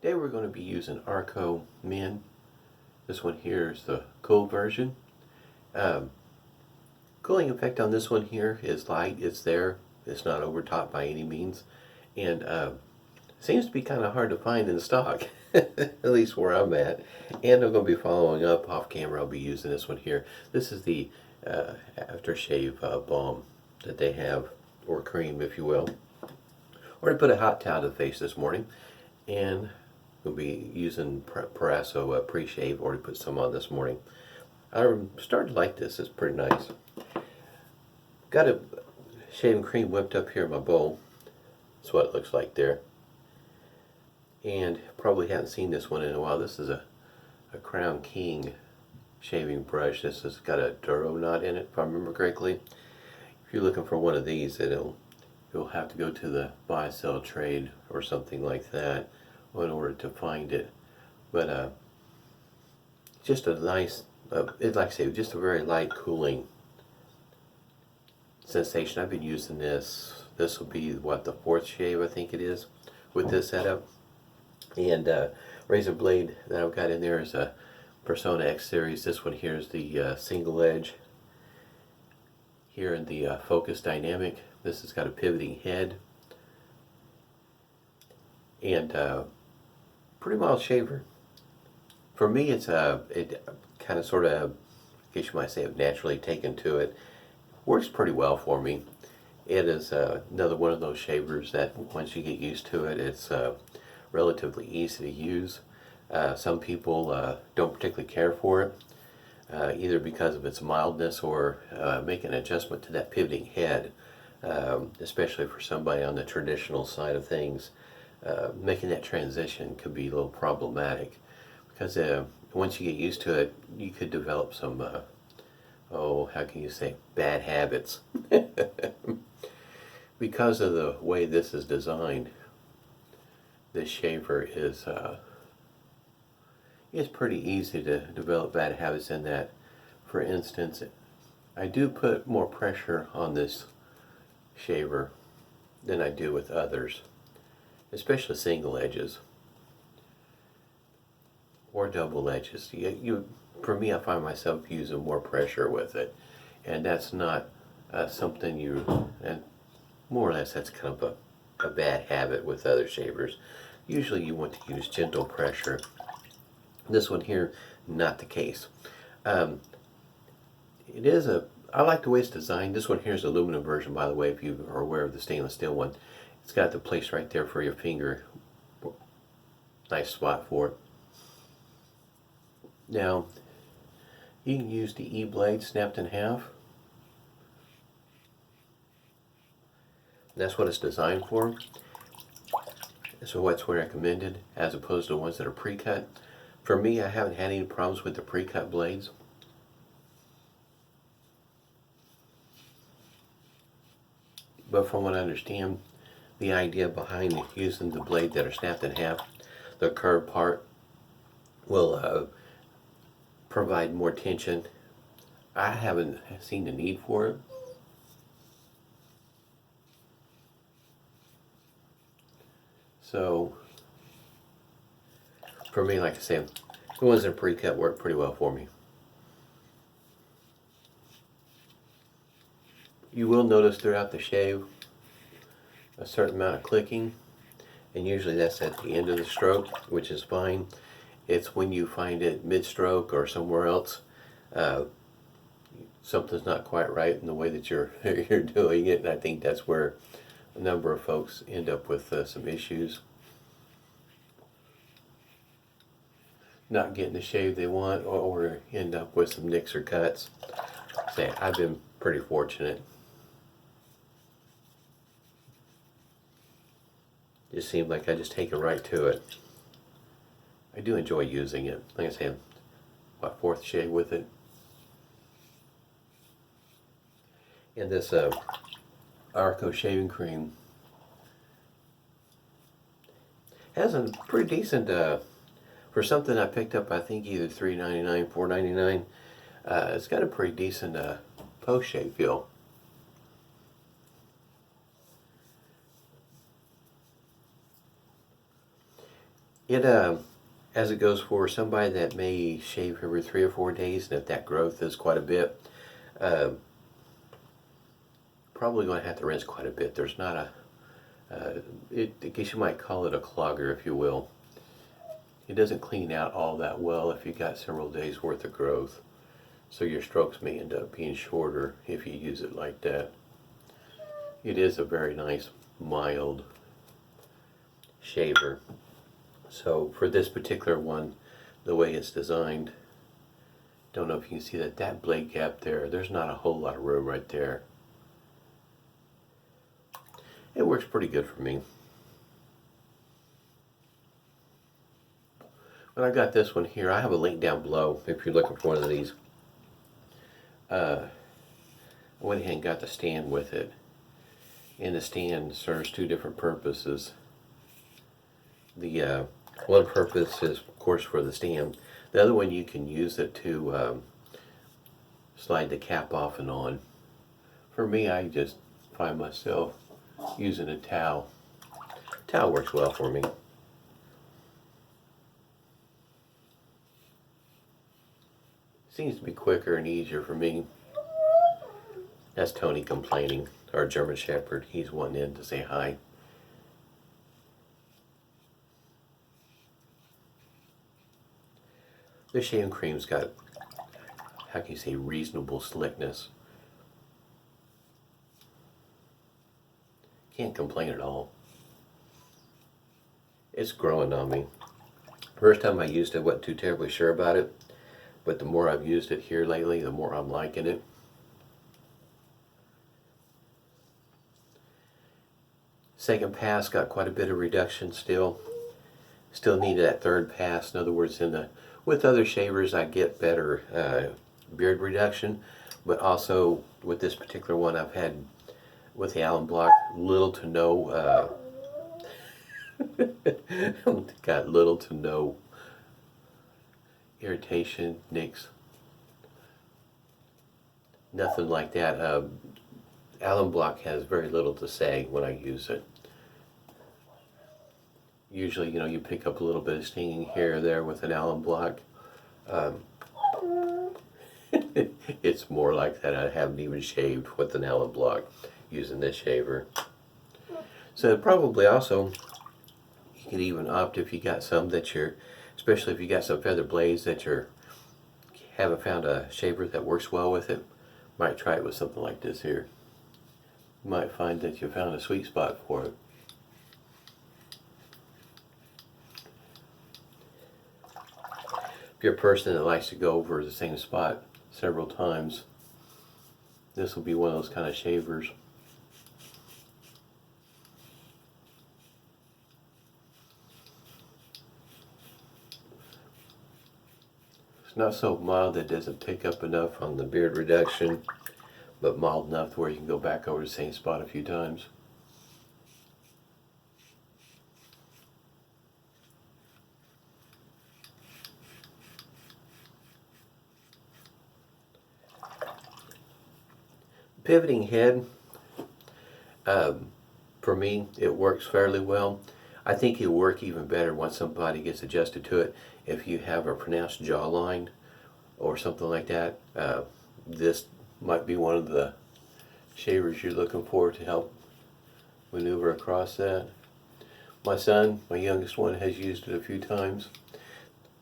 Today we're going to be using Arko Men. This one here is the cool version. Um, Cooling effect on this one here is light. It's there. It's not over top by any means. And seems to be kind of hard to find in stock, at least where I'm at. And I'm going to be following up off camera. I'll be using this one here. This is the aftershave balm that they have, or cream if you will. Or to put a hot towel to the face this morning. And we'll be using Proraso Preshave. Already put some on this morning. I'm starting to like this. It's pretty nice. Got a shaving cream whipped up here in my bowl. That's what it looks like there. And probably haven't seen this one in a while. This is a Crown King shaving brush. This has got a Duro knot in it, if I remember correctly. If you're looking for one of these, you'll have to go to the buy sell trade or something like that in order to find it. But just a nice, like I say, just a very light cooling sensation. I've been using this. This will be what, the fourth shave I think it is with this setup. And razor blade that I've got in there is a Personna X series. This one here is the single edge. Here in the Focus Dynamic, this has got a pivoting head and pretty mild shaver. For me, it kind of sort of, I guess you might say, I've naturally taken to it. Works pretty well for me. It is another one of those shavers that once you get used to it, it's relatively easy to use. Some people don't particularly care for it, either because of its mildness or make an adjustment to that pivoting head, especially for somebody on the traditional side of things. Making that transition could be a little problematic because once you get used to it, you could develop some, how can you say, bad habits. Because of the way this is designed, this shaver is it's pretty easy to develop bad habits in that. For instance, I do put more pressure on this shaver than I do with others, especially single edges or double edges. For me, I find myself using more pressure with it, and that's not something and more or less that's kind of a bad habit with other shavers. Usually you want to use gentle pressure. This one here, not the case. I like the way it's designed. This one here is the aluminum version, by the way, if you are aware of the stainless steel one. It's got the place right there for your finger. Nice spot for it. Now, you can use the E-blade snapped in half. That's what it's designed for. So what's recommended as opposed to ones that are pre-cut. For me, I haven't had any problems with the pre-cut blades. But from what I understand, the idea behind using the blade that are snapped in half, the curved part will provide more tension. I haven't seen the need for it. So, for me, like I said, the ones that are pre-cut work pretty well for me. You will notice throughout the shave a certain amount of clicking, and usually that's at the end of the stroke, which is fine. It's when you find it mid-stroke or somewhere else, something's not quite right in the way that you're doing it, and I think that's where a number of folks end up with some issues. Not getting the shave they want, or end up with some nicks or cuts. Say, I've been pretty fortunate. Just seemed like I just take it right to it. I do enjoy using it. Like I said, what, fourth shave with it. And this Arko shaving cream has a pretty decent, for something I picked up, I think either $3.99, $4.99. It's got a pretty decent post-shave feel. It as it goes for somebody that may shave every 3 or 4 days, and if that growth is quite a bit, uh, probably going to have to rinse quite a bit. There's not a I guess you might call it a clogger, if you will. It doesn't clean out all that well if you got several days worth of growth. So your strokes may end up being shorter if you use it like that. It is a very nice, mild shaver. So for this particular one, the way it's designed, don't know if you can see that blade gap there, there's not a whole lot of room right there. It works pretty good for me. When I got this one here, I have a link down below if you're looking for one of these. I went ahead and got the stand with it. And the stand serves two different purposes. The one purpose is, of course, for the stand. The other one, you can use it to slide the cap off and on. For me, I just find myself using a towel. Towel works well for me. Seems to be quicker and easier for me. That's Tony complaining, our German Shepherd. He's wanting in to say hi. This shaving cream's got, how can you say, reasonable slickness. Can't complain at all. It's growing on me. First time I used it, I wasn't too terribly sure about it, but the more I've used it here lately, the more I'm liking it. Second pass got quite a bit of reduction still. Still need that third pass. In other words, with other shavers I get better beard reduction, but also with this particular one I've had with the alum block little to no got little to no irritation, nicks, nothing like that. Alum block has very little to say when I use it. Usually, you pick up a little bit of stinging here or there with an alum block. It's more like that. I haven't even shaved with an alum block using this shaver. So probably also, you could even opt if you got some that especially if you got some feather blades that haven't found a shaver that works well with it, might try it with something like this here. You might find that you found a sweet spot for it. If you're a person that likes to go over the same spot several times, this will be one of those kind of shavers. It's not so mild that it doesn't pick up enough on the beard reduction, but mild enough to where you can go back over the same spot a few times. Pivoting head, for me, it works fairly well. I think it'll work even better once somebody gets adjusted to it. If you have a pronounced jawline or something like that, this might be one of the shavers you're looking for to help maneuver across that. My son, my youngest one, has used it a few times.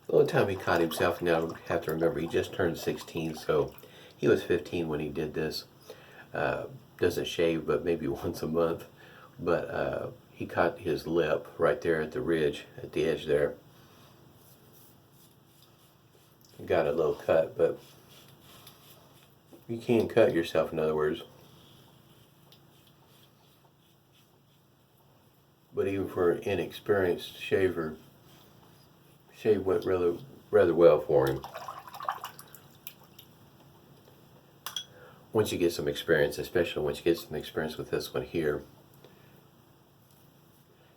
The only time he caught himself, now I have to remember, he just turned 16, so he was 15 when he did this. Doesn't shave but maybe once a month, but he caught his lip right there at the ridge, at the edge there. Got a little cut, but you can cut yourself, in other words. But even for an inexperienced shaver, shave went rather well for him. Once you get some experience, especially once you get some experience with this one here,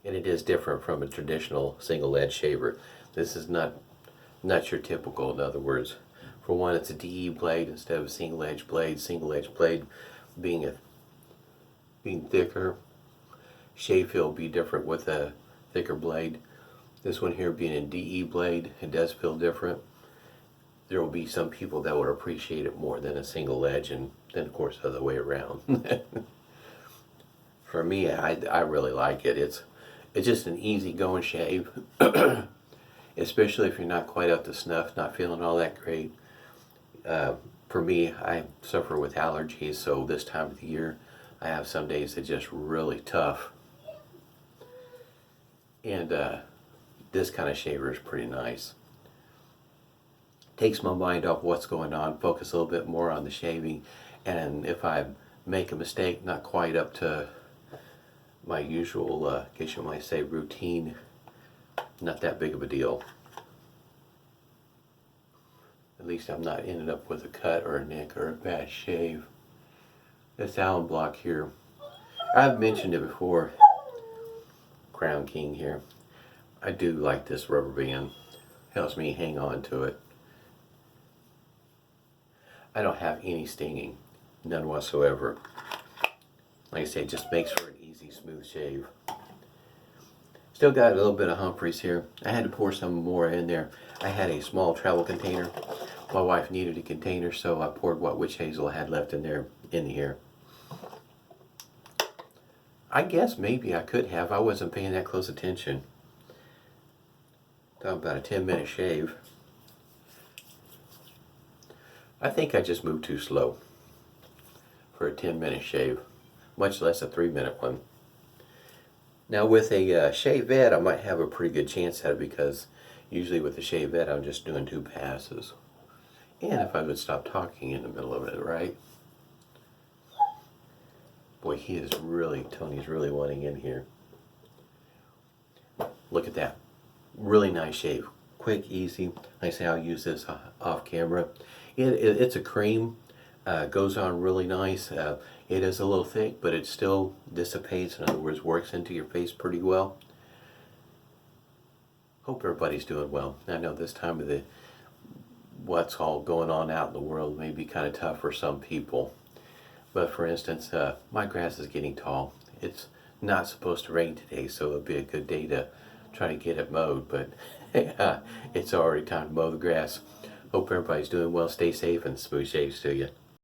and it is different from a traditional single edge shaver. This is not your typical, in other words. For one, it's a DE blade instead of a single edge blade. Single edge blade being thicker, shave feel will be different with a thicker blade. This one here being a DE blade, it does feel different. There will be some people that would appreciate it more than a single edge, and then of course the other way around. For me, I really like it. It's just an easy going shave, especially if you're not quite up to snuff, not feeling all that great. For me, I suffer with allergies, so this time of the year, I have some days that just really tough. And this kind of shaver is pretty nice. Takes my mind off what's going on, focus a little bit more on the shaving, and if I make a mistake, not quite up to my usual, I guess you might say, routine, not that big of a deal. At least I'm not ending up with a cut or a nick or a bad shave. This alum block here, I've mentioned it before, Crown King here. I do like this rubber band. Helps me hang on to it. I don't have any stinging, none whatsoever. Like I say, it just makes for an easy, smooth shave. Still got a little bit of Humphreys here. I had to pour some more in there. I had a small travel container. My wife needed a container, so I poured what witch hazel I had left in there in here. I guess maybe I could have. I wasn't paying that close attention. Talking about a 10-minute shave. I think I just moved too slow for a 10-minute shave, much less a 3-minute one. Now with a shavette, I might have a pretty good chance at it, because usually with a shavette I'm just doing 2 passes. And if I would stop talking in the middle of it, right? Boy, Tony's really wanting in here. Look at that. Really nice shave. Quick, easy. Like I say, I'll use this off camera. It's a cream. Goes on really nice. It is a little thick, but it still dissipates. In other words, works into your face pretty well. Hope everybody's doing well. I know this time of what's all going on out in the world may be kind of tough for some people. But for instance, my grass is getting tall. It's not supposed to rain today, so it'll be a good day to try to get it mowed. But it's already time to mow the grass. Hope everybody's doing well. Stay safe, and smooth shaves to you.